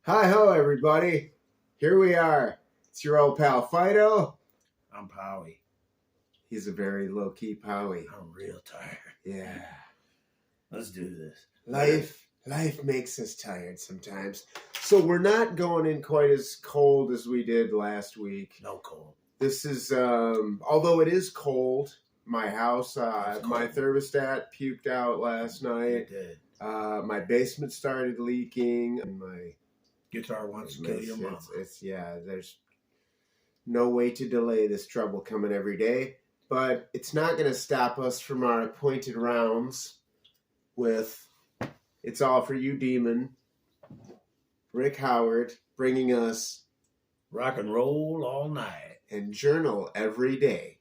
Hi-ho, everybody. Here we are. It's your old pal Fido. I'm Powie. He's a very low-key Powie. I'm real tired. Yeah. Let's do this. Life makes us tired sometimes. So we're not going in quite as cold as we did last week. No cold. This is, although it is cold, my house, my thermostat puked out last night. It did. My basement started leaking. And my guitar wants to kill your mama. There's no way to delay this trouble coming every day. But it's not going to stop us from our appointed rounds with It's All For You Demon, Rick Howard, bringing us Rock and Roll All Night. And Journal Every Day.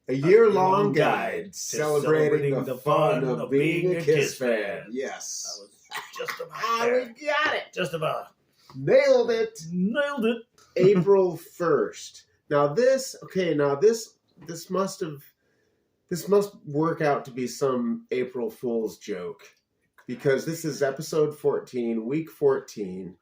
A year-long guide celebrating the fun of being a Kiss fan. Yes. I was just about there. We got it. Just about. Nailed it. Nailed it. April 1st. Now this must work out to be some April Fool's joke, because this is episode 14, week 14.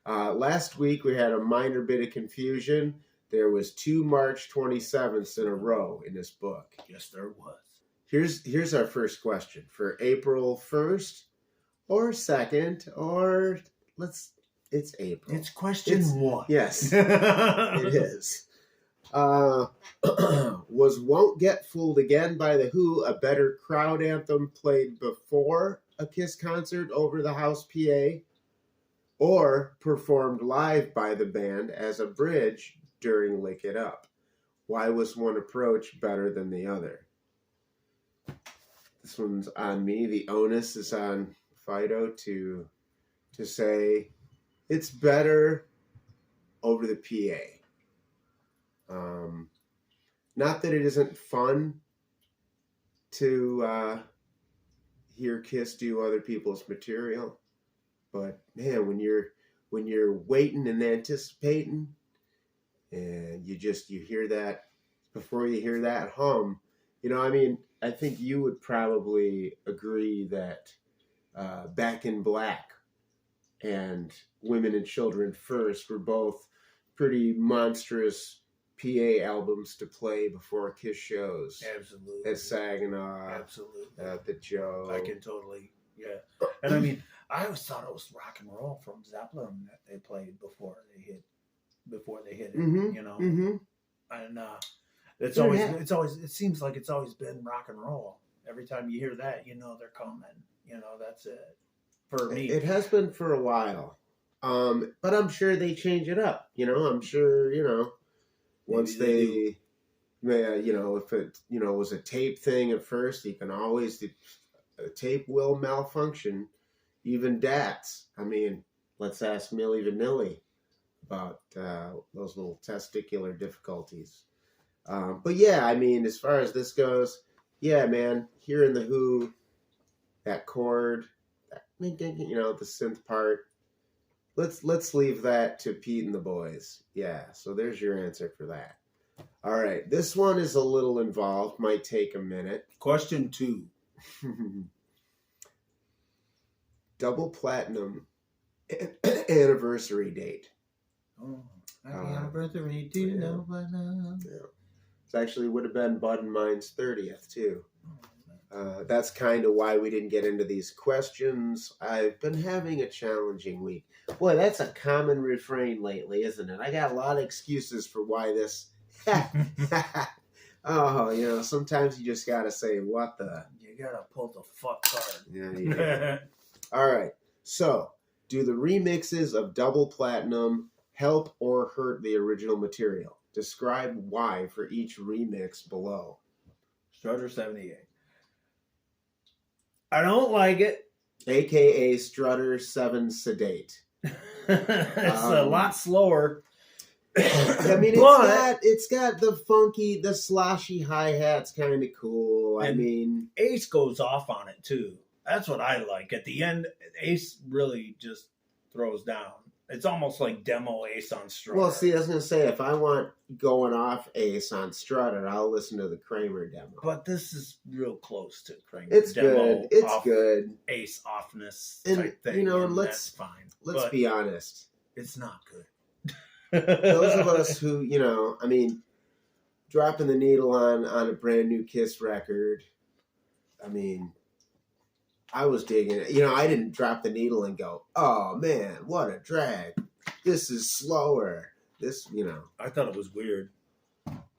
Last week we had a minor bit of confusion. There was 2 March 27ths in a row in this book. Yes, there was. Here's our first question for April 1st or 2nd or it's April. It's question 1. Yes, it is. Was Won't Get Fooled Again by The Who a better crowd anthem played before a Kiss concert over the house PA, or performed live by the band as a bridge during Lick It Up? Why was one approach better than the other? This one's on me. The onus is on Fido to say it's better over the PA. Not that it isn't fun to hear Kiss do other people's material, but man, when you're waiting and anticipating, and you hear that before you hear that hum, I think you would probably agree that Back in Black and Women and Children First were both pretty monstrous PA albums to play before Kiss shows. Absolutely. At Saginaw. Absolutely. At the Joe. I can totally, yeah. And I always thought it was rock and roll from Zeppelin that they played before they hit it, Mm-hmm. And it seems like it's always been rock and roll. Every time you hear that, they're coming. That's it. For me. It has been for a while. But I'm sure they change it up. I'm sure, once if it, was a tape thing at first, you can always, a tape will malfunction, even DATs. Let's ask Milli Vanilli about those little testicular difficulties. But yeah, as far as this goes, yeah, man, hearing the Who, that chord, the synth part, let's leave that to Pete and the boys. Yeah, so there's your answer for that. All right, this one is a little involved, might take a minute. Question 2. Double platinum anniversary date. Oh, happy anniversary to nobody. Yeah. It actually would have been Bud and mine's 30th, too. That's kind of why we didn't get into these questions. I've been having a challenging week. Boy, that's a common refrain lately, isn't it? I got a lot of excuses for why this... Oh, sometimes you just got to say, what the... You got to pull the fuck card. Yeah, you do. All right. So, do the remixes of Double Platinum help or hurt the original material? Describe why for each remix below. Strutter 78. I don't like it. AKA Strutter 7 Sedate. It's a lot slower. It's got the funky, the sloshy hi-hats, kind of cool. Ace goes off on it too. That's what I like. At the end, Ace really just throws down. It's almost like demo Ace on Strutter. Well, see, I was going to say, if I want going off Ace on Strutter, I'll listen to the Kramer demo. But this is real close to Kramer it's demo. It's good. Ace offness and, type thing. And that's fine. Let's be honest. It's not good. Those of us who, you know, I mean, dropping the needle on a brand new Kiss record, I mean, I was digging it. You know, I didn't drop the needle and go, oh man, what a drag. This is slower. This, you know. I thought it was weird.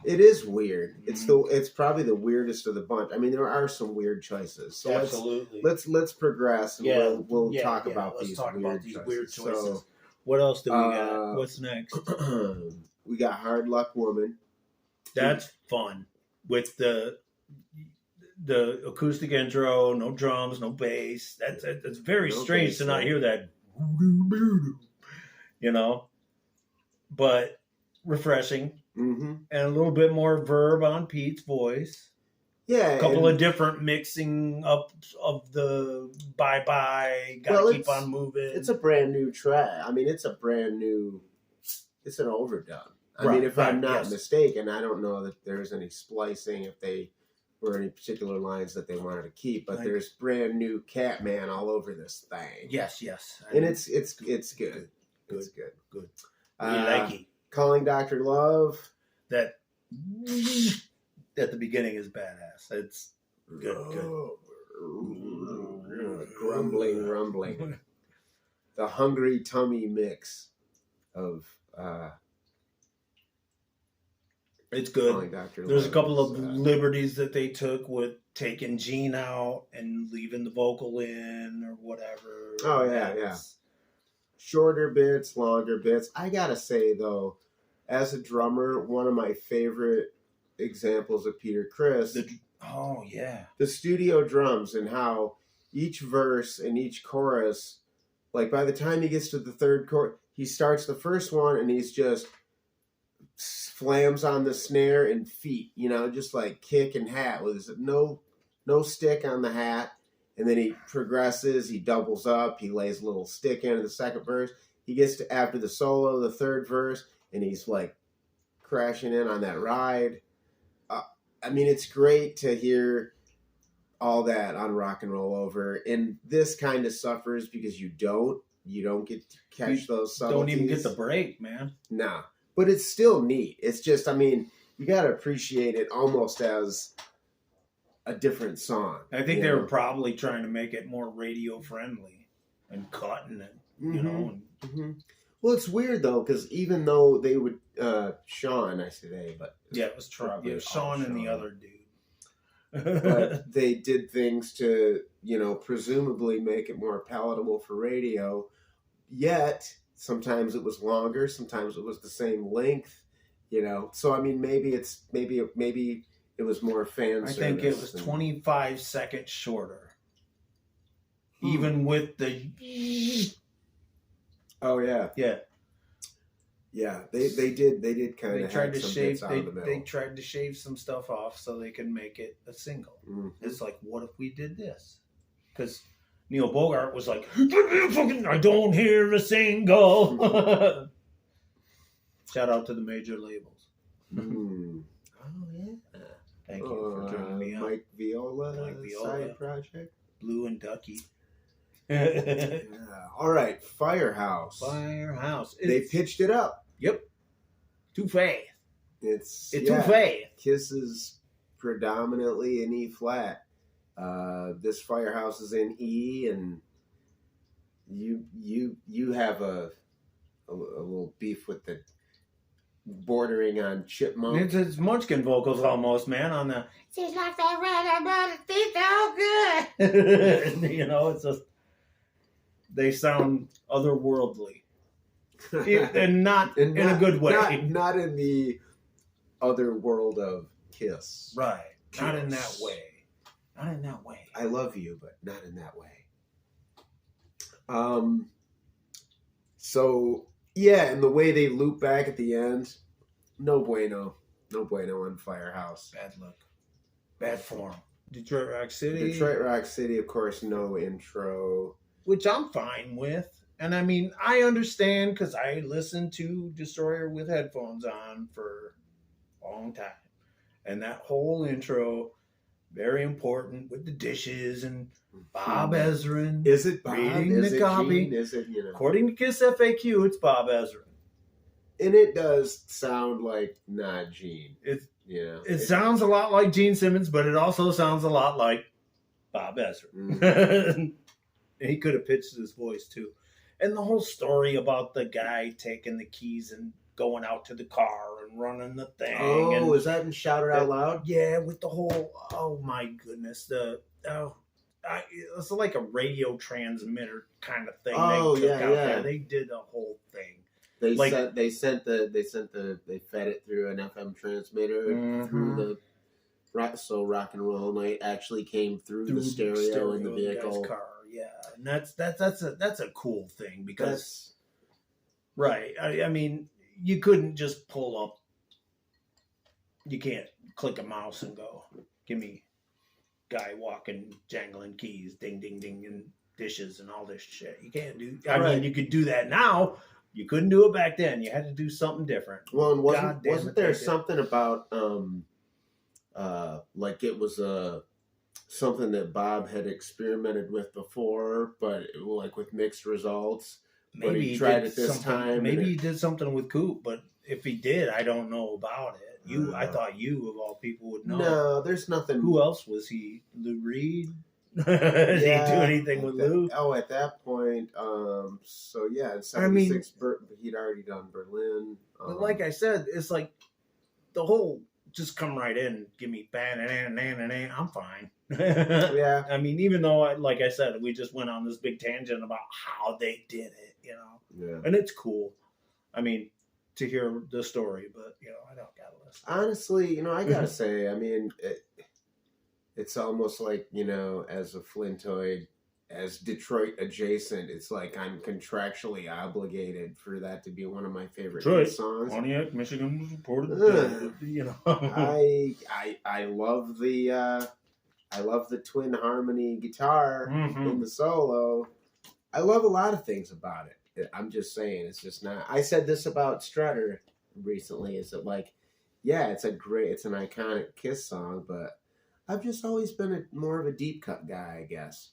It is weird. It's probably the weirdest of the bunch. I mean, there are some weird choices. So absolutely. Let's progress and we'll talk about let's these talk weird about these choices. weird choices. So, what else do we got? What's next? We got Hard Luck Woman. That's fun with the acoustic intro, no drums, no bass. That's very strange bass, to not hear that. You know, but refreshing. Mm-hmm. And a little bit more verb on Pete's voice. Yeah. A couple of different mixing up of the bye-bye, gotta keep on moving. It's a brand new track. I mean, it's an overdub. I mean, if I'm not mistaken, I don't know that there's any splicing, if they were any particular lines that they wanted to keep, but there's brand new Catman all over this thing. Yes. And it's good. It's good. Good. We like it. Calling Dr. Love. That at the beginning is badass. It's good. Rumbling. The hungry tummy mix of it's good. There's a couple of liberties that they took with taking Gene out and leaving the vocal in or whatever. Oh yeah. Shorter bits, longer bits. I gotta say though, as a drummer, one of my favorite examples of Peter Criss. The studio drums and how each verse and each chorus, like by the time he gets to the third chorus, he starts the first one and he's just slams on the snare and feet, you know, just like kick and hat with no stick on the hat. And then he progresses, he doubles up, he lays a little stick into the second verse. He gets to after the solo, the third verse, and he's like crashing in on that ride. I mean, it's great to hear all that on Rock and Roll Over. And this kind of suffers because you don't get to catch those subtleties. Don't even get the break, man. Nah. But it's still neat. It's just, I mean, you got to appreciate it almost as a different song. I think they were probably trying to make it more radio friendly and cutting it, you know. Mm-hmm. Well, it's weird though, because even though they would, Sean, I say they, but it was Sean and the other dude. But they did things to, you know, presumably make it more palatable for radio. Yet sometimes it was longer, sometimes it was the same length, you know. So I mean, maybe it was more fan service. I think it was 25 seconds shorter. Even with the... Oh, yeah. Yeah. Yeah, they did kind of have some bits out of the middle. They tried to shave some stuff off so they could make it a single. Mm-hmm. It's like, what if we did this? Because Neil Bogart was like, I don't hear a single. Shout out to the major labels. Mm. Oh, yeah. Thank you for joining me on. Mike Viola side project. Blue and Ducky. Yeah. All right, Firehouse. They pitched it up. Yep. Too fast. It's too fast. Kiss is predominantly in E flat. This Firehouse is in E, and you have a little beef with the bordering on chipmunk. It's Munchkin vocals almost, man. On the seems like that red but it feels so good. You know, it's just they sound otherworldly, and not in a good way. Not in the other world of Kiss. Right. Kiss. Not in that way. Not in that way. I love you, but not in that way. So yeah, and the way they loop back at the end, no bueno on Firehouse. Bad luck. Bad form. Detroit Rock City, of course, no intro. Which I'm fine with. And I mean, I understand because I listened to Destroyer with headphones on for a long time. And that whole intro, very important with the dishes and Bob Ezrin. Is it Bob? Reading Is the it copy? Gene? Is it, According to Kiss FAQ, it's Bob Ezrin. And it does sound like not Gene. It sounds a lot like Gene Simmons, but it also sounds a lot like Bob Ezrin. Mm-hmm. He could have pitched his voice too. And the whole story about the guy taking the keys and going out to the car and running the thing. Oh, and is that in Shout It Out Loud? Yeah, with the whole, oh my goodness, it's like a radio transmitter kind of thing. Oh, they took yeah, out yeah. there. They did the whole thing. They fed it through an FM transmitter through so Rock and Roll Night actually came through the stereo in the vehicle. Car. Yeah, and that's a cool thing because right. I mean, you couldn't just pull up. You can't click a mouse and go, give me guy walking, jangling keys, ding, ding, ding, and dishes and all this shit. You can't do. I mean, you could do that now. You couldn't do it back then. You had to do something different. Well, and wasn't there something about like it was something that Bob had experimented with before, but like with mixed results. Maybe he tried it this time. Maybe he did something with Coop, but if he did, I don't know about it. I thought you of all people would know. No, there's nothing. Who else was he? Lou Reed? Did he do anything with Lou? Oh, at that point, so yeah, in '76, he'd already done Berlin. But like I said, it's like the whole just come right in, give me I'm fine. Yeah. I mean, even though, like I said, we just went on this big tangent about how they did it, Yeah. And it's cool. I mean, to hear the story, but I don't gotta listen. Honestly, I gotta say, I mean, it's almost like as a Flintoid, as Detroit adjacent, it's like I'm contractually obligated for that to be one of my favorite songs. Pontiac, Michigan was reported. I love the twin harmony guitar in the solo. I love a lot of things about it. I'm just saying, it's just not. I said this about Strutter recently. Is that like, yeah, it's an iconic Kiss song, but I've just always been more of a deep cut guy, I guess.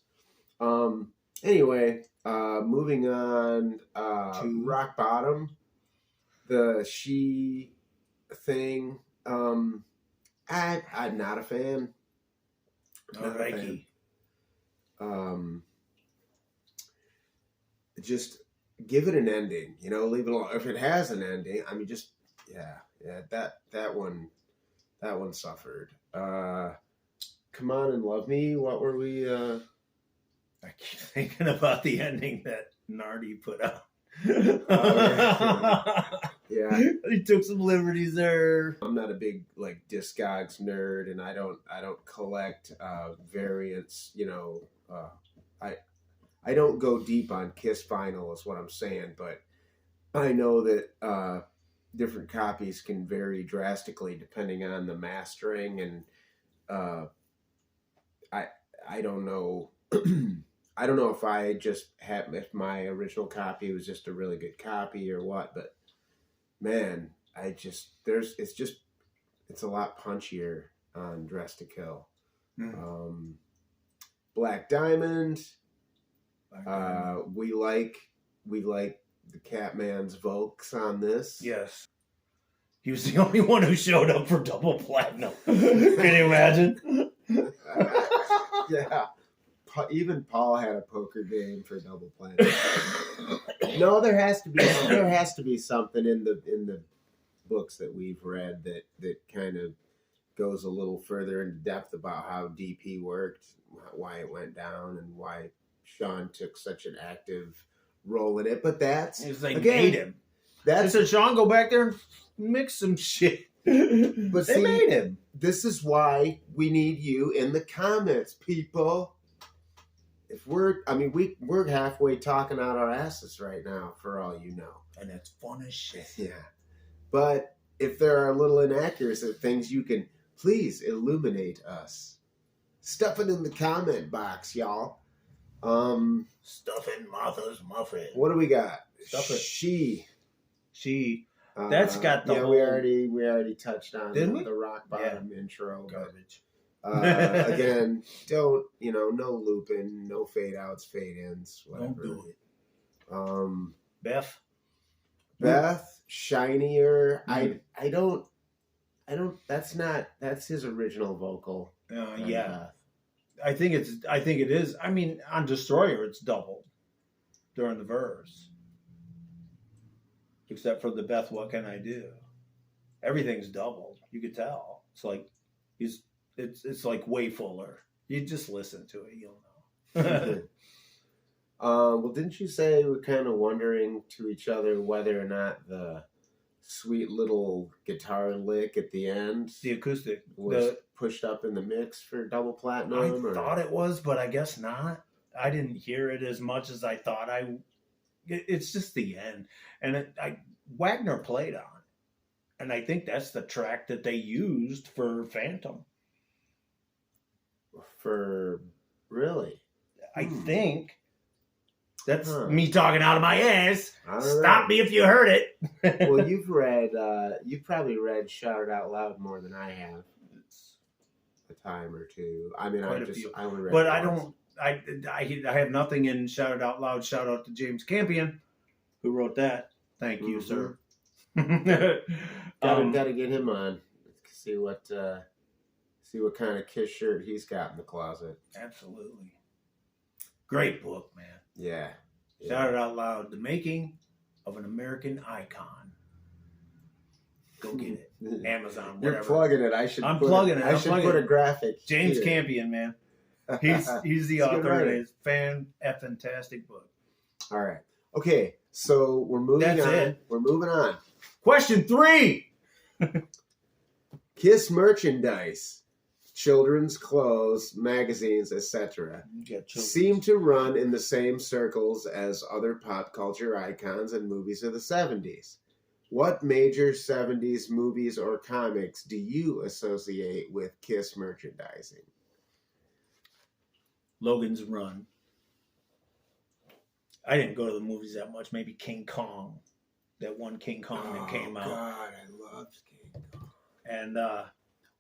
Anyway, moving on to Rock Bottom, the She thing. I'm not a fan. Just give it an ending, leave it alone. If it has an ending, I mean, just that one suffered. Come On and Love Me. What were we? I keep thinking about the ending that Nardi put out. Yeah, he took some liberties there. I'm not a big Discogs nerd, and I don't collect variants. I don't go deep on Kiss vinyl, is what I'm saying. But I know that different copies can vary drastically depending on the mastering, and I don't know. I don't know if my original copy was just a really good copy or what, but man, it's a lot punchier on Dress to Kill. Black Diamond. We like the Catman's Volks on this. Yes. He was the only one who showed up for double platinum. Can you imagine? Yeah. Even Paul had a poker game for double platinum. No, there has to be something in the books that we've read that kind of goes a little further into depth about how DP worked, why it went down, and why Sean took such an active role in it. But made him. They said, Sean, go back there and mix some shit. But they made him. This is why we need you in the comments, people. If we're halfway talking out our asses right now, for all you know. And it's fun as shit. Yeah. But if there are little inaccuracies, things, you can please illuminate us. Stuff it in the comment box, y'all. Stuff in Martha's muffin. What do we got? Stuff it. She. That's got the whole... we already touched on Did we? the Rock Bottom intro. Garbage. Again, don't, no looping, no fade outs, fade ins, whatever. Don't do it. Beth, shinier. Mm. I don't. That's his original vocal. Yeah. I think it is. I mean, on Destroyer, it's doubled during the verse. Except for the Beth, what can I do? Everything's doubled. You could tell. It's like it's like way fuller. You just listen to it, you'll know. Well, didn't you say we're kind of wondering to each other whether or not the sweet little guitar lick at the end, the acoustic, was pushed up in the mix for double platinum? I thought it was, but I guess not. I didn't hear it as much as I thought it's just the end. And Wagner played on it. And I think that's the track that they used for Phantom. For really? I think. That's me talking out of my ass. Stop me if you heard it. Well, you've probably read Shout It Out Loud more than I have. It's a time or two. I mean, I only read but once. I have nothing in Shout It Out Loud. Shout out to James Campion, who wrote that. Thank you, sir. Gotta get him on. See what kind of Kiss shirt he's got in the closet. Absolutely. Great book, man. Yeah. Shout It Out Loud, The Making of an American Icon. Go get it. Amazon, whatever. You're plugging it. I'm plugging it. I should put a graphic. James Campion, man. He's the author. It's fantastic book. All right. Okay. So we're moving on. That's it. We're moving on. Question 3. Kiss merchandise. Children's clothes, magazines, etc. seem to run in the same circles as other pop culture icons and movies of the 70s. What major 70s movies or comics do you associate with Kiss merchandising? Logan's Run. I didn't go to the movies that much. Maybe King Kong. That one King Kong that came out. Oh, God, I loved King Kong. And,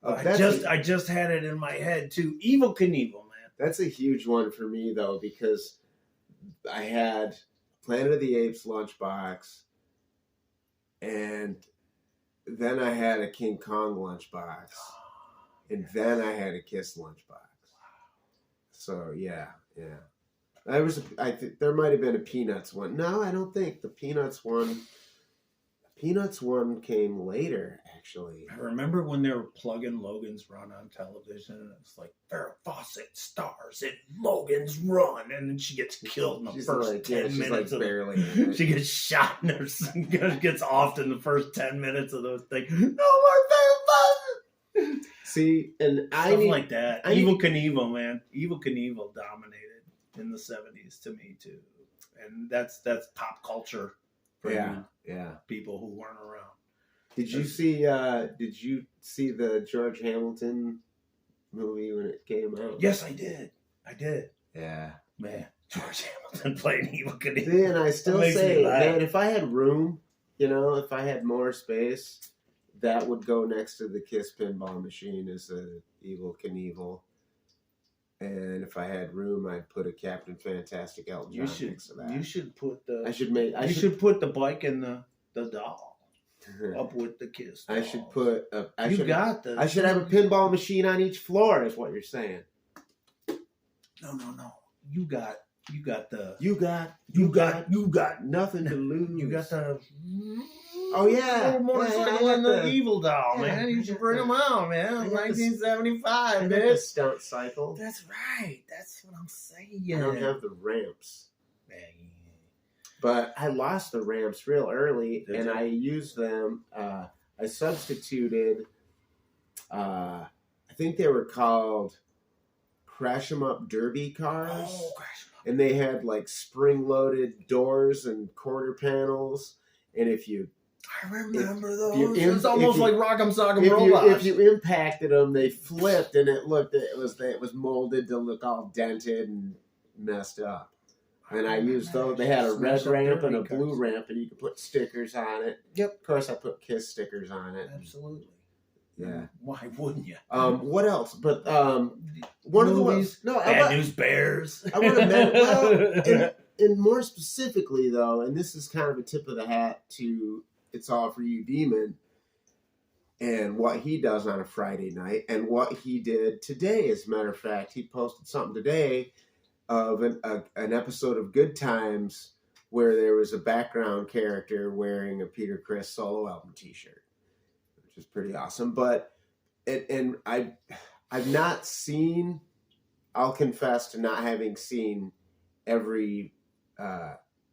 I just had it in my head too. Evel Knievel, man. That's a huge one for me though, because I had Planet of the Apes lunchbox, and then I had a King Kong lunchbox, and then I had a Kiss lunchbox. So yeah. I think there might have been a Peanuts one. No, I don't think the Peanuts one. Peanuts one came later, actually. I remember when they were plugging Logan's Run on television, and it's like, Farrah Fawcett stars in Logan's Run, and then she gets killed in the first 10 minutes. She gets shot in her, gets offed in the first 10 minutes of those things. No more Farrah Fawcett! See, and Stuff like that. Evel Knievel, man. Evel Knievel dominated in the 70s to me, too. And that's pop culture. Yeah. People who weren't around. Did you see the George Hamilton movie when it came out? Yes, I did. Yeah. Man, George Hamilton playing Evel Knievel. See, and I still say, man, if I had room, if I had more space, that would go next to the Kiss pinball machine as a Evel Knievel. And if I had room, I'd put a Captain Fantastic Elton John next to that. You should put the. I should put the bike and the doll up with the Kiss. I should put. I should have a pinball machine on each floor. Is what you're saying? No. You got the. You got nothing to lose. You got the. Oh yeah, motorcycle and the evil doll, man. You should bring them out, man. 1975, man. The stunt cycle. That's right. That's what I'm saying. I don't have the ramps, man. But I lost the ramps real early, and I used them. I substituted. I think they were called Crash 'em Up Derby cars. Oh, Crash 'em Up. And they had like spring-loaded doors and quarter panels, and if you I remember those. It was almost like Rock'em Sock'em Robots. If you impacted them, they flipped, and it was molded to look all dented and messed up. And I used those. They had a red ramp and a blue ramp, and you could put stickers on it. Yep. Of course, I put Kiss stickers on it. Absolutely. Yeah. Why wouldn't you? What else? But one of the ones. No, Bad News Bears. I want to mention. And more specifically, though, and this is kind of a tip of the hat to It's All For You Demon and what he does on a Friday night and what he did today. As a matter of fact, he posted something today of an episode of Good Times where there was a background character wearing a Peter Criss solo album t-shirt, which is pretty awesome. But, and I've not seen, I'll confess to not having seen every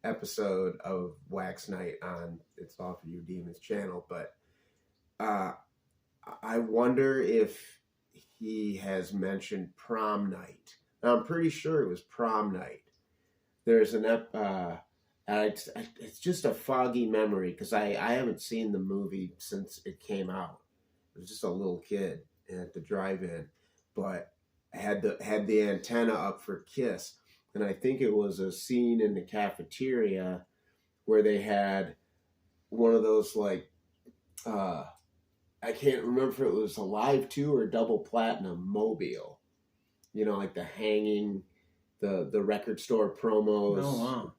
episode of Wax Night on It's All For You Demon's channel, but I wonder if he has mentioned prom night. Now, I'm pretty sure it was prom night. There's an it's just a foggy memory because I haven't seen the movie since it came out. I was just a little kid at the drive-in, but I had the antenna up for Kiss. And I think it was a scene in the cafeteria where they had one of those, like, I can't remember if it was a live 2 or double platinum mobile. You know, like the hanging, the record store promos. Oh,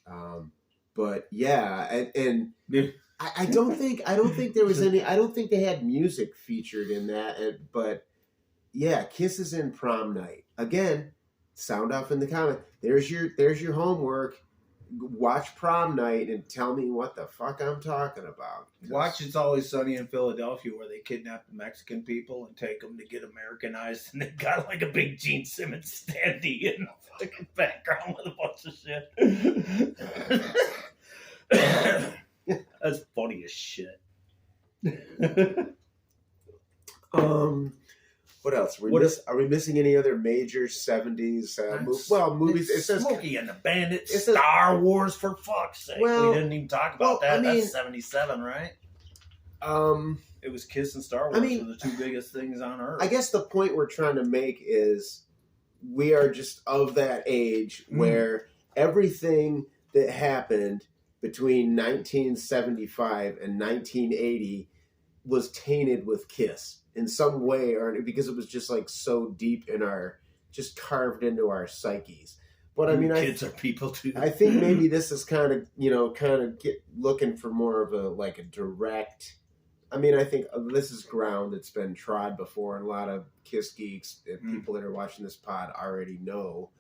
wow. But yeah, and I don't think there was any. I don't think they had music featured in that. But yeah, Kiss is in prom night again. Sound off in the comment. There's your homework. Watch Prom Night and tell me what the fuck I'm talking about. Watch It's Always Sunny in Philadelphia where they kidnap the Mexican people and take them to get Americanized, and they got like a big Gene Simmons standee in the fucking background with a bunch of shit. That's funny as shit. What else? Are we missing any other major 70s movies? It says Smokey and the Bandit, Star Wars, for fuck's sake. We didn't even talk about that. That's 77, right? It was Kiss and Star Wars were the two biggest things on Earth. I guess the point we're trying to make is we are just of that age where everything that happened between 1975 and 1980 was tainted with Kiss. In some way, or because it was just like so deep in just carved into our psyches. But I mean, kids are people too. I think maybe this is kind of looking for more of a direct. I mean, I think this is ground that's been trod before, and a lot of Kiss geeks and people that are watching this pod already know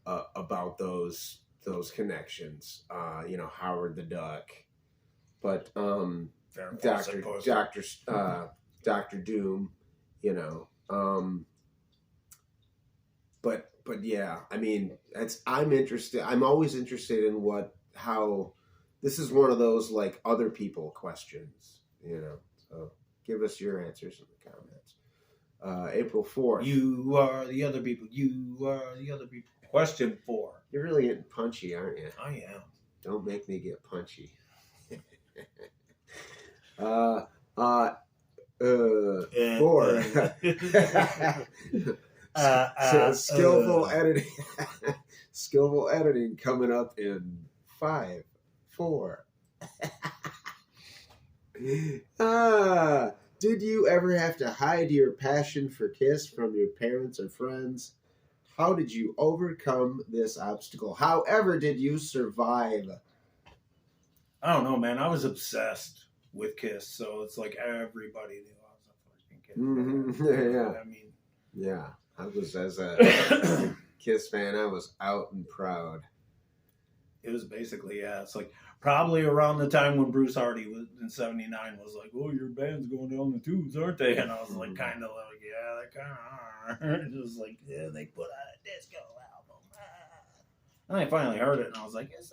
about those connections. Howard the Duck, but Dr. Doom, but yeah, I mean, I'm always interested in how this is one of those like other people questions, so give us your answers in the comments. April 4th. You are the other people. You are the other people. Question 4. You're really getting punchy, aren't you? I am. Don't make me get punchy. Four. Skillful editing. Skillful editing coming up in 5, 4. Did you ever have to hide your passion for Kiss from your parents or friends? How did you overcome this obstacle? However, did you survive? I don't know, man. I was obsessed with Kiss, so it's like everybody knew I was a fucking Kiss fan. Yeah. I mean, yeah. I was, as a Kiss fan, I was out and proud. It was basically, it's like probably around the time when Bruce Hardy was in '79 was like, "Oh, your band's going down the tubes, aren't they?" And I was like, kind of like, "Yeah, they kind of are." Just like, yeah, they put out a disco album. And I finally heard it, and I was like, "Is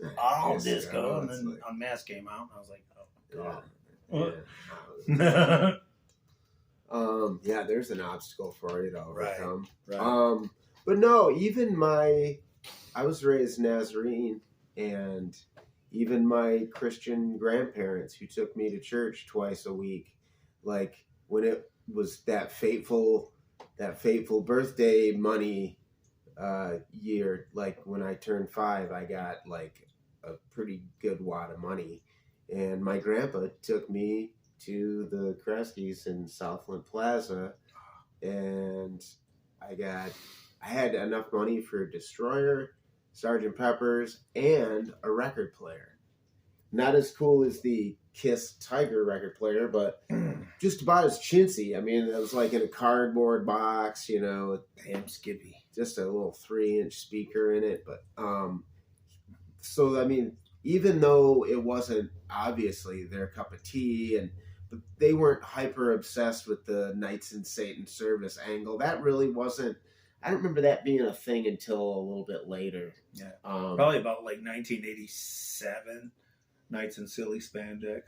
that all disco?" And then Unmasked came out, and I was like, "Oh God." Yeah, there's an obstacle for you to overcome. Right. But no, even I was raised Nazarene, and even my Christian grandparents who took me to church twice a week, like when it was that fateful birthday money year, like when I turned 5, I got like a pretty good wad of money, and my grandpa took me to the Kreskys in Southland Plaza, and I had enough money for a Destroyer, Sgt. Pepper's, and a record player. Not as cool as the Kiss Tiger record player, but just about as chintzy. I mean, it was like in a cardboard box, you know. Damn Skippy. Just a little 3-inch speaker in it. But, so, I mean, even though it wasn't obviously their cup of tea, but they weren't hyper obsessed with the Knights in Satan service angle. That really wasn't, I don't remember that being a thing until a little bit later. Yeah. Probably about like 1987. Knights in silly spandex.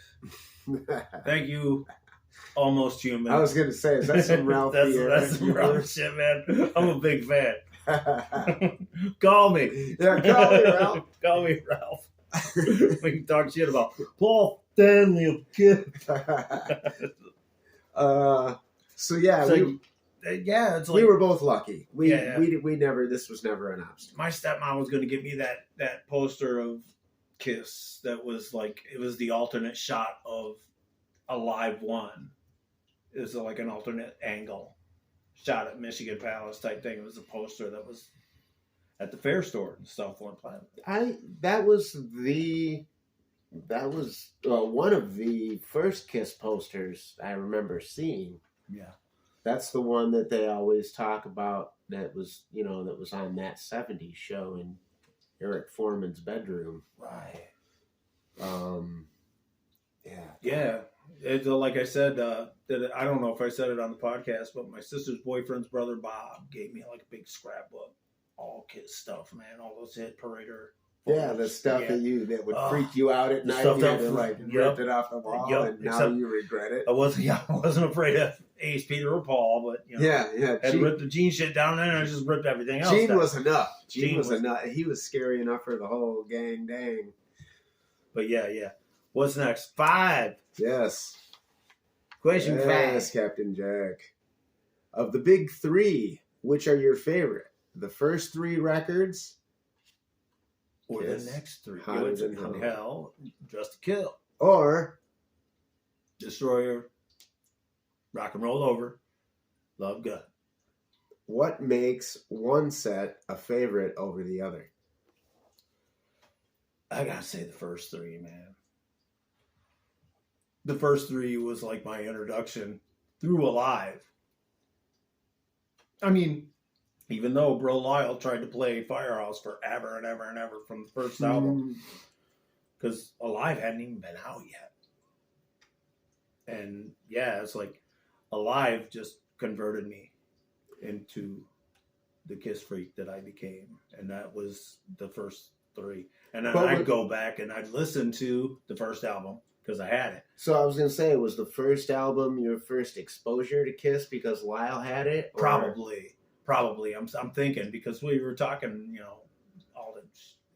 Thank you, Almost Human. I was going to say, is that some Ralph Viera? That's some Ralph shit, man. I'm a big fan. Call me. Yeah, call me, Ralph. Call me, Ralph. We can talk shit about Paul Stanley of Kiss. So yeah, it's like we were both lucky. We never. This was never an obstacle. My stepmom was going to give me that poster of Kiss that was like, it was the alternate shot of a live one. It was like an alternate angle shot at Michigan Palace type thing. It was a poster that was at the fair store in Southland Plaza. That was one of the first Kiss posters I remember seeing. Yeah. That's the one that they always talk about that was on that 70s show in Eric Foreman's bedroom. Right. Yeah. Yeah. It's like I said, I don't know if I said it on the podcast, but my sister's boyfriend's brother, Bob, gave me like a big scrapbook. All Kiss stuff, man. All those hit parader. Yeah, the stuff that would freak you out at night. You had to rip it off the wall, and now you regret it. I wasn't afraid of Ace, Peter, or Paul, but I ripped the Gene shit down there, and I just ripped everything else. Gene was enough. Gene was enough. He was scary enough for the whole gang dang. But yeah. What's next? 5. Yes. Question 5. Yes, Captain Jack. Of the big 3, which are your favorite? The first 3 records? Or the next 3. Hell, Just to Kill. Or Destroyer, Rock and Roll Over, Love Gun. What makes one set a favorite over the other? I gotta say the first 3, man. The first 3 was like my introduction through Alive. I mean, even though Bro Lyle tried to play Firehouse forever and ever and ever from the first album, because Alive hadn't even been out yet. And yeah, it's like Alive just converted me into the Kiss freak that I became. And that was the first 3. And then I'd go back and I'd listen to the first album because I had it. So I was going to say, was the first album your first exposure to Kiss because Lyle had it? Or? Probably. I'm thinking because we were talking,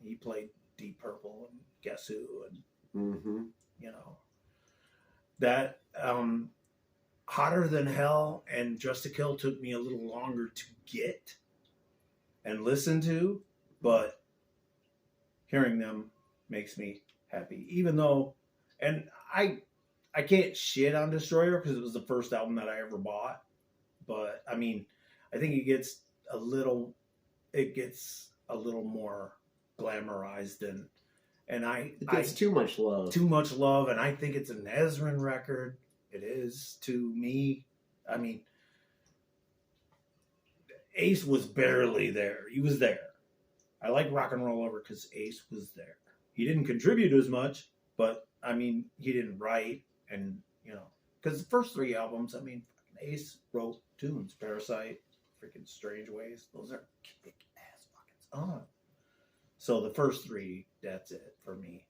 he played Deep Purple and Guess Who and, that Hotter Than Hell and Just to Kill took me a little longer to get and listen to, but hearing them makes me happy. Even though, and I can't shit on Destroyer because it was the first album that I ever bought, but I mean, I think it gets a little more glamorized and it gets too much love. Too much love, and I think it's an Ezrin record. It is to me. I mean, Ace was barely there. He was there. I like Rock and Roll Over because Ace was there. He didn't contribute as much, but I mean, he didn't write, and because the first 3 albums, I mean, Ace wrote tunes, Parasite, freaking Strange Ways. Those are kick-ass fucking songs. So the first 3, that's it for me.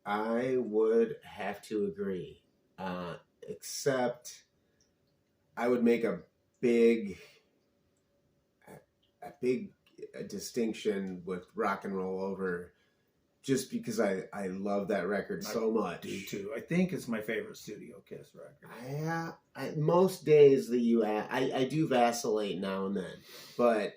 I would have to agree. Except I would make a big distinction with Rock and Roll Over just because I love that record so much. I do too. I think it's my favorite studio Kiss record. Yeah, most days that I do vacillate now and then, but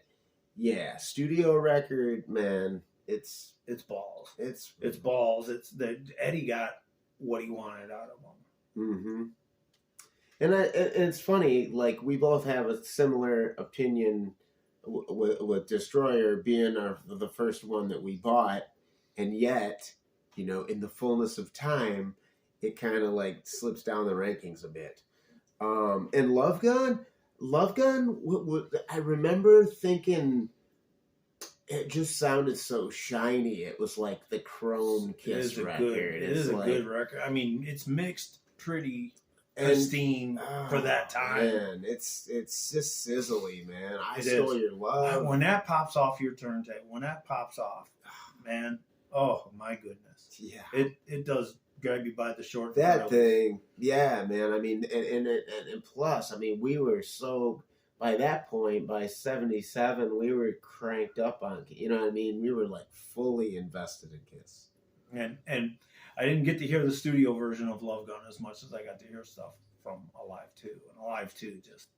yeah, studio record, man, it's balls. It's balls. It's that Eddie got what he wanted out of them. Mm-hmm. And it's funny, like, we both have a similar opinion with Destroyer being the first one that we bought, and yet, you know, in the fullness of time, it kind of like slips down the rankings a bit. And Love Gun, I remember thinking it just sounded so shiny. It was like the Chrome Kiss record. It is a good record. I mean, it's mixed pretty pristine for that time. Man, it's just sizzly, man. I Stole Your Love. When that pops off your turntable, man, oh my goodness. Yeah. It does grab you by the short that thing. Yeah, man. I mean, and plus, I mean, we were so, by that point, by 77, we were cranked up on, you know what I mean? We were like fully invested in Kiss. And I didn't get to hear the studio version of Love Gun as much as I got to hear stuff from Alive 2. And Alive 2 just,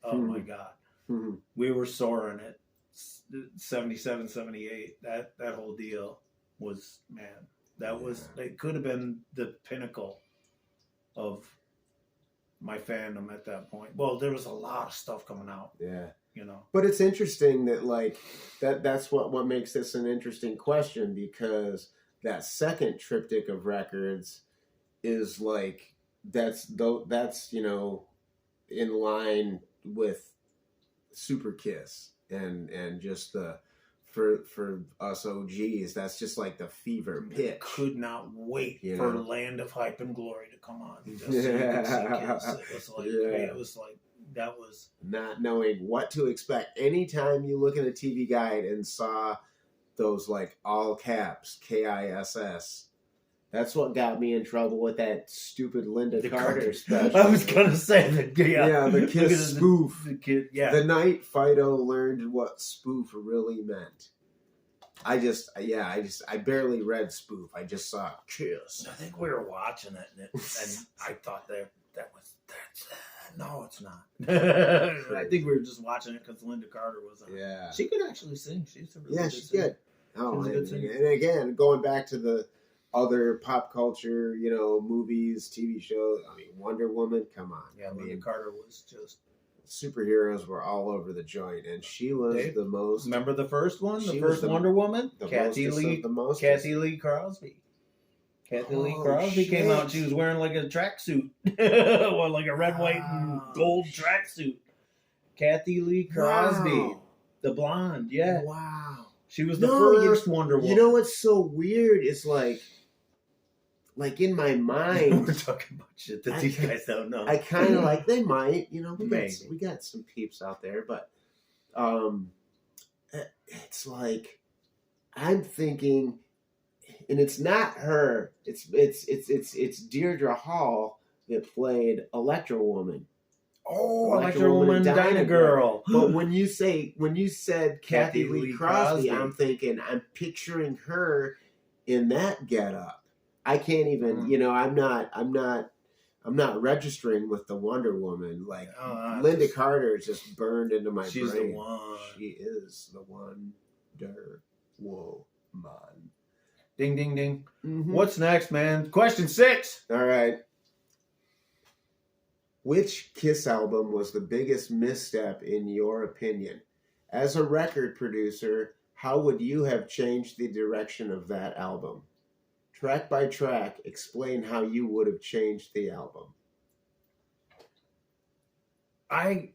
oh my God. Mm-hmm. We were soaring at 77, 78. That whole deal was, man, it could have been the pinnacle of my fandom at that point. Well, there was a lot of stuff coming out. Yeah. You know. But it's interesting that, like, that's what makes this an interesting question, because that second triptych of records is like, that's you know, in line with Super Kiss and just the for us OGs, that's just like the fever pitch. Could not wait for Land of Hype and Glory to come on. Just so you could see Kiss. It was like that was not knowing what to expect. Anytime you look at a TV guide and saw those like all caps KISS, that's what got me in trouble with that stupid Lynda Carter special. I was gonna say the the Kiss spoof. The night Fido learned what spoof really meant. I barely read spoof. I just saw Kiss. I think we were watching it, and I thought no, it's not. I think we were just watching it because Lynda Carter was on. Yeah, she could actually sing. She's a really good she singer. could. Oh, and again, going back to the other pop culture, you know, movies, TV shows. I mean, Wonder Woman. Come on. Yeah, Lynda Carter was just. Superheroes were all over the joint, and she was the most. Remember the first one, the first Wonder Woman, Kathy Lee Crosby. Kathy Lee Crosby came out. She was wearing like a tracksuit, well, like a red, white, and gold tracksuit. Kathy Lee Crosby, the blonde, yeah. Wow. She was the first Wonder Woman. You know what's so weird is like in my mind, we're talking about shit that these guys don't know. I kind of like, they might, you know, we got some peeps out there, but it's like I'm thinking, and it's not her. It's Deirdre Hall that played Electro Woman. Oh, Electro Woman, Dinah Girl. But when you said Kathy Lee Crosby, I'm picturing her in that getup. I can't even, you know, I'm not registering with the Wonder Woman. Like, Lynda Carter just burned into my brain. She's the one. She is the Wonder Woman. Ding, ding, ding. Mm-hmm. What's next, man? Question 6. All right. Which Kiss album was the biggest misstep in your opinion? As a record producer, how would you have changed the direction of that album? Track by track, explain how you would have changed the album. I'll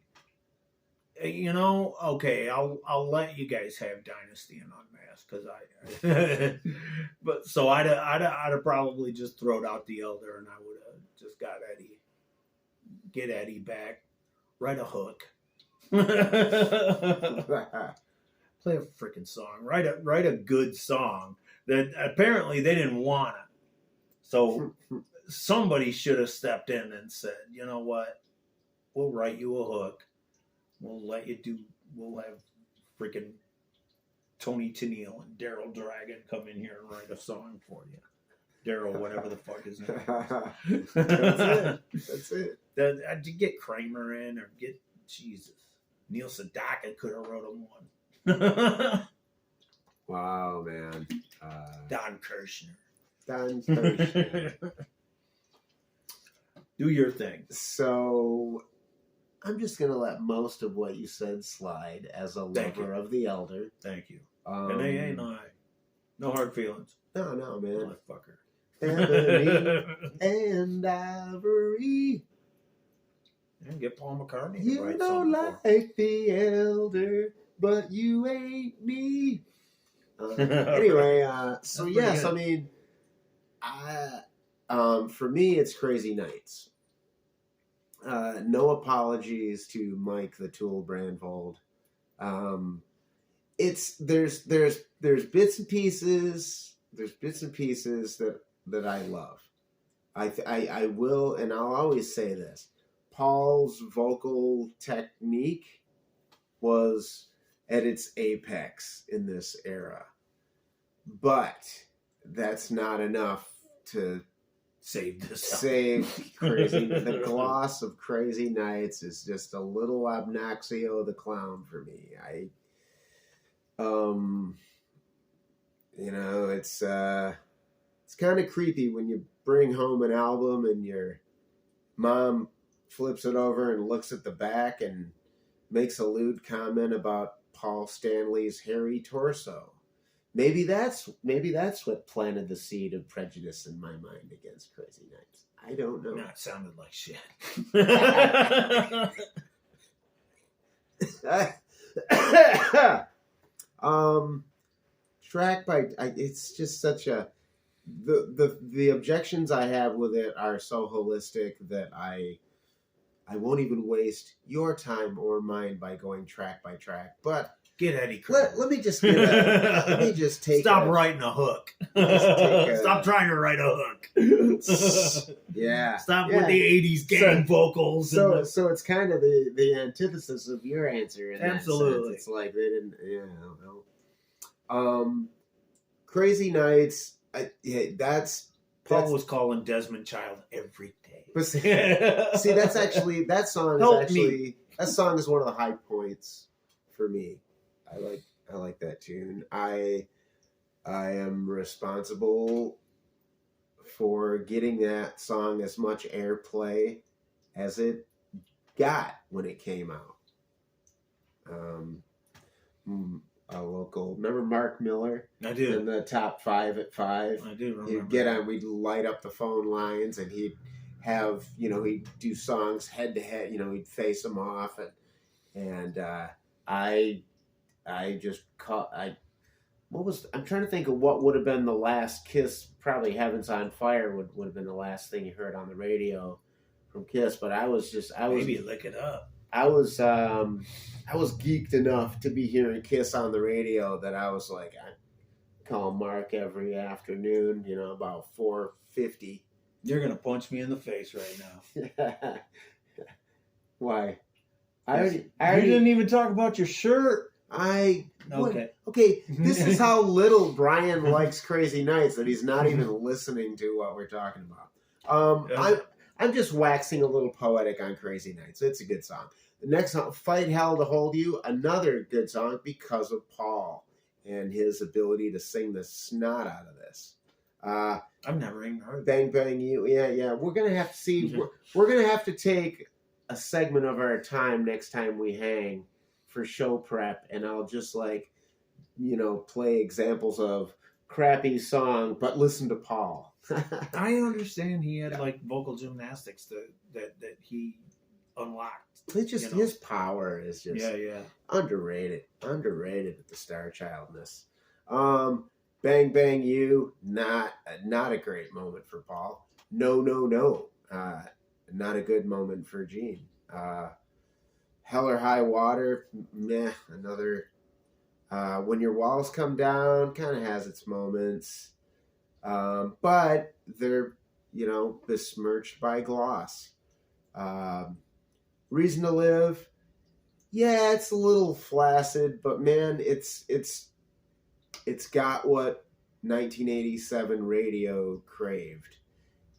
let you guys have Dynasty and Unmasked because but so I'd have probably just thrown out the Elder, and I would have just get Eddie back, write a hook, play a freaking song, write a good song that apparently they didn't want it. So somebody should have stepped in and said, you know what, we'll write you a hook. We'll have freaking Tony Tennille and Daryl Dragon come in here and write a song for you. Daryl, whatever the fuck his name is. That's it. To get Kramer in or get Jesus. Neil Sedaka could have wrote him one. Wow, man. Don Kirshner. Do your thing. So I'm just going to let most of what you said slide as a lover of the elder. Thank you. And they ain't no hard feelings. No, man. Motherfucker. Ebony and ivory. And get Paul McCartney to You write don't something like the elder, but you ain't me. Anyway, so yes, I mean, for me, it's Crazy Nights. No apologies to Mike the Tool Brandvold. There's bits and pieces. There's bits and pieces that I love. I will, and I'll always say this. Paul's vocal technique was at its apex in this era. But that's not enough to save this. Save Crazy. The gloss of Crazy Nights is just a little Obnoxio the Clown for me. It's kind of creepy when you bring home an album and your mom flips it over and looks at the back and makes a lewd comment about Paul Stanley's hairy torso. Maybe that's what planted the seed of prejudice in my mind against Crazy Nights. I don't know. No, it sounded like shit. Track by it's just such a the objections I have with it are so holistic that I won't even waste your time or mine by going track by track. But get Eddie Curtis. Let me just take stop writing a hook. Stop trying to write a hook. Yeah. Stop with the 80s gang vocals. So it's kind of the antithesis of your answer. In Absolutely. That sense. It's like they didn't. Yeah, I don't know. Crazy Nights. Paul was calling Desmond Child every day. But see, that song is one of the high points for me. I like that tune. I am responsible for getting that song as much airplay as it got when it came out. A local, remember Mark Miller? I do. In the top 5 at 5. I do remember. He'd get on, we'd light up the phone lines, and he'd have, he'd do songs head to head, he'd face them off, and I'm trying to think of what would have been the last Kiss. Probably Heaven's on Fire would have been the last thing you heard on the radio from Kiss. But maybe Lick It Up. I was geeked enough to be hearing Kiss on the radio that I was like, I call Mark every afternoon, about 4:50. You're gonna punch me in the face right now. Why? You didn't even talk about your shirt. Okay. This is how little Brian likes Crazy Nights, that he's not even listening to what we're talking about. I'm just waxing a little poetic on Crazy Nights. It's a good song. The next song, Fight Hell to Hold You, another good song because of Paul and his ability to sing the snot out of this. I've never even heard Bang Bang You. Yeah. We're gonna have to see. We're gonna have to take a segment of our time next time we hang for show prep, and I'll just play examples of crappy song, but listen to Paul. I understand he had vocal gymnastics that he unlocked. It's just his power is just underrated with the Star Childness. Bang Bang You, not a great moment for Paul. No, not a good moment for Gene. Hell or High Water, meh. Another. When Your Walls Come Down kind of has its moments, but they're besmirched by gloss. Reason to Live, yeah, it's a little flaccid, but man, it's got what 1987 radio craved,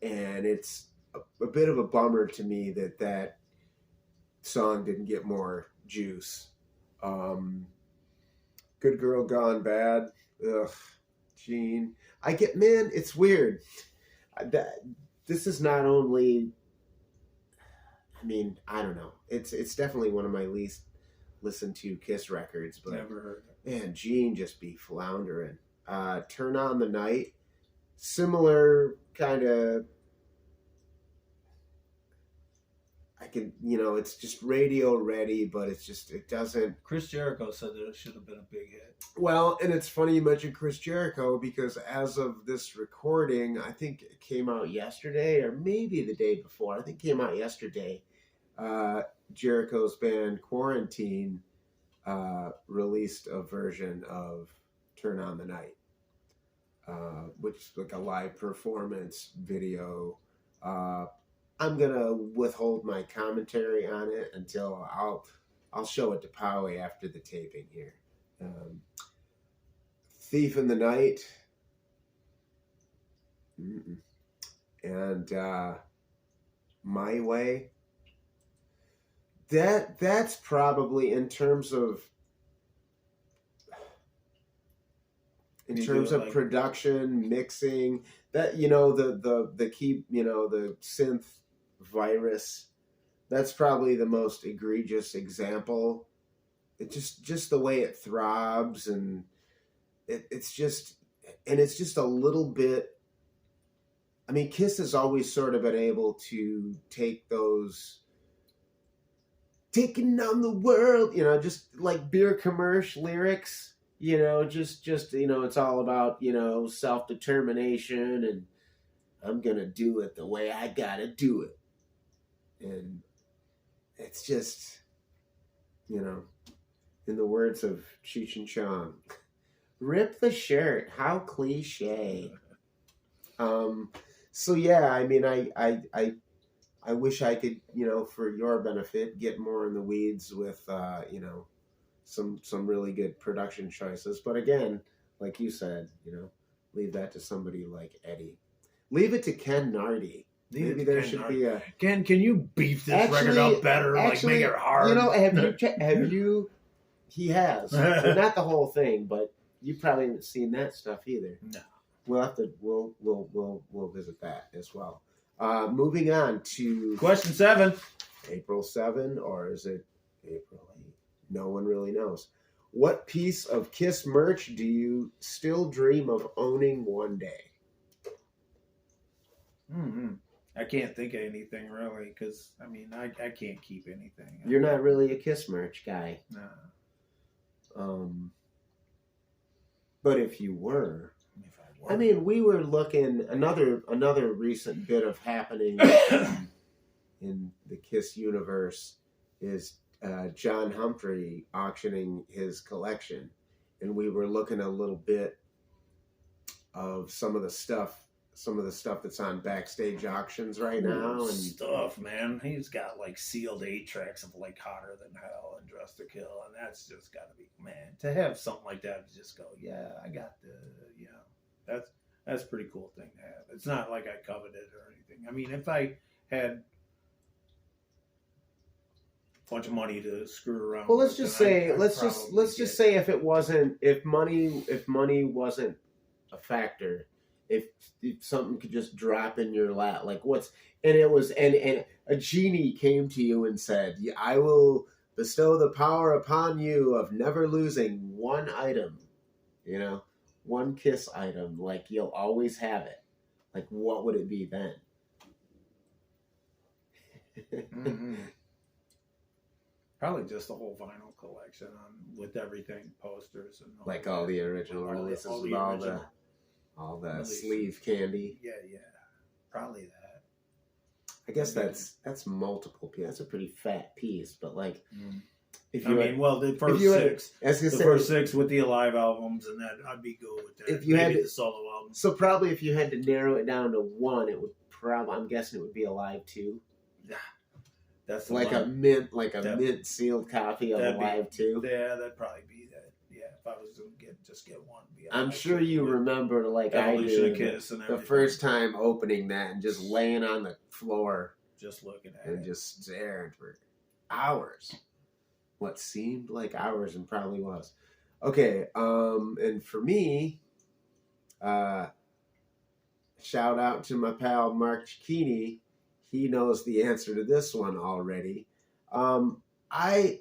and it's a bit of a bummer to me that song didn't get more juice. Good Girl Gone Bad, ugh, Gene. It's weird. This is not only I mean, I don't know. It's definitely one of my least listened to Kiss records, but Never heard it. man, Gene just be floundering. Turn on the Night, similar kind of. I can, it's just radio ready, but it doesn't. Chris Jericho said that it should have been a big hit. Well, and it's funny you mentioned Chris Jericho because as of this recording, I think it came out yesterday or maybe the day before. I think it came out yesterday. Jericho's band Quarantine released a version of Turn on the Night, which is like a live performance video. I'm gonna withhold my commentary on it until I'll show it to Powie after the taping here. Thief in the Night, and My Way. That's probably in terms of production, mixing. That the key, the synth virus. That's probably the most egregious example. It just the way it throbs and it's just a little bit. I mean, Kiss has always sort of been able to take those taking down the world, just like beer commercial lyrics, just it's all about, self-determination and I'm going to do it the way I got to do it. And it's just, in the words of Cheech and Chong, rip the shirt, how cliche. So yeah, I mean, I wish I could, for your benefit, get more in the weeds with, some really good production choices. But again, like you said, leave that to somebody like Eddie. Leave it to Ken Nardi. Maybe there should be a... Ken, can you beef this record up better? Make it hard? Have you... He has. Not the whole thing, but you probably haven't seen that stuff either. No. We'll have to... We'll visit that as well. Moving on to... Question 7. April 7, or is it April 8? No one really knows. What piece of Kiss merch do you still dream of owning one day? I can't think of anything really because, I mean, I can't keep anything. You're not really a Kiss merch guy. No. But if you were... I mean, we were looking another recent bit of happening in the Kiss universe is John Humphrey auctioning his collection, and we were looking a little bit of some of the stuff that's on backstage auctions right now. And stuff, man, he's got like sealed 8 tracks of like Hotter Than Hell and Dress to Kill, and that's just got to be, man, to have something like that to just go, yeah, I got the, That's a pretty cool thing to have. It's not like I coveted it or anything. I mean, if I had a bunch of money to screw around. Well, let's just say if money wasn't a factor, if something could just drop in your lap, like and a genie came to you and said, I will bestow the power upon you of never losing one item, one Kiss item, like you'll always have it. Like, what would it be then? Probably just the whole vinyl collection with everything, posters and like all the original releases with all the sleeve candy. Yeah, probably that. I guess that's multiple pieces. That's a pretty fat piece, but like. The first 6 with the Alive albums, and that I'd be good with that. If you had the solo albums, so probably if you had to narrow it down to one, it would I'm guessing it would be Alive 2. Yeah, that's like a mint sealed copy of Alive 2. Yeah, that'd probably be that. Yeah, if I was to get one. I'm sure you remember, like I do, the first time opening that and just laying on the floor, just looking at it, and just staring for hours. What seemed like hours and probably was. Okay, and for me, shout out to my pal Mark Cicchini. he knows the answer to this one already. I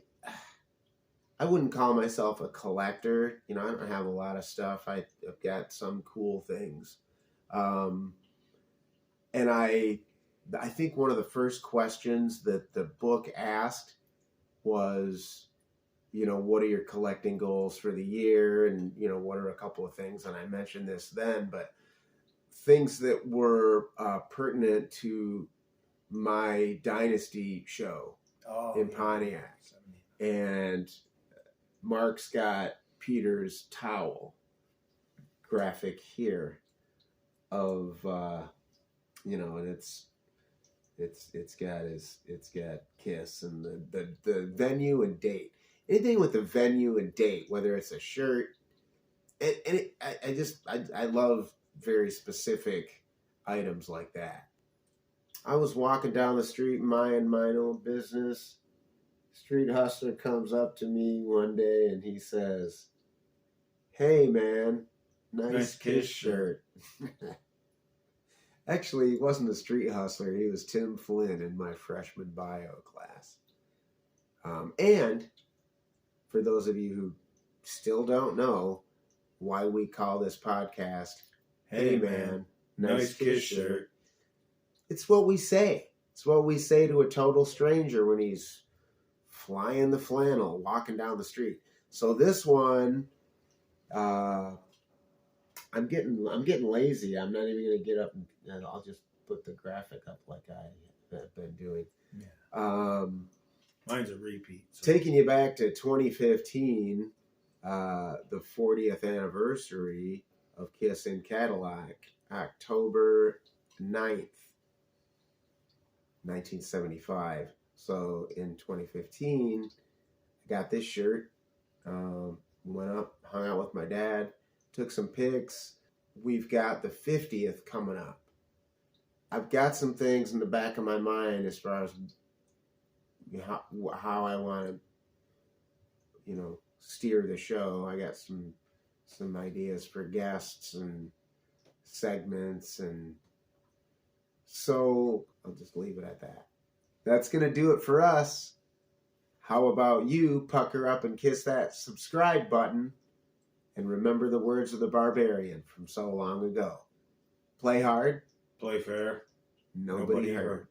wouldn't call myself a collector. You know, I don't have a lot of stuff. I've got some cool things. And I think one of the first questions that the book asked was, you know, what are your collecting goals for the year? And, you know, what are a couple of things? And I mentioned this then, but things that were pertinent to my Dynasty show in Pontiac. And Mark's got Peter's towel graphic here of, you know, and it's got Kiss and the venue and date. Anything with the venue and date, whether it's a shirt, and I love very specific items like that. I was walking down the street minding my own business. Street hustler comes up to me one day and he says, "Hey man, nice Kiss shirt." Actually, he wasn't a street hustler. He was Tim Flynn in my freshman bio class. And for those of you who still don't know why we call this podcast, "Hey man, nice Kiss shirt," it's what we say. It's what we say to a total stranger when he's flying the flannel, walking down the street. So this one, I'm getting lazy. I'm not even gonna get up and I'll just put the graphic up like I have been doing. Yeah. Mine's a repeat. So. Taking you back to 2015, the 40th anniversary of Kiss in Cadillac, October 9th, 1975. So in 2015, I got this shirt, went up, hung out with my dad, took some pics. We've got the 50th coming up. I've got some things in the back of my mind as far as how I want to, you know, steer the show. I got some ideas for guests and segments, and so I'll just leave it at that. That's going to do it for us. How about you pucker up and kiss that subscribe button and remember the words of the barbarian from so long ago. Play hard. Play fair. Nobody hurt.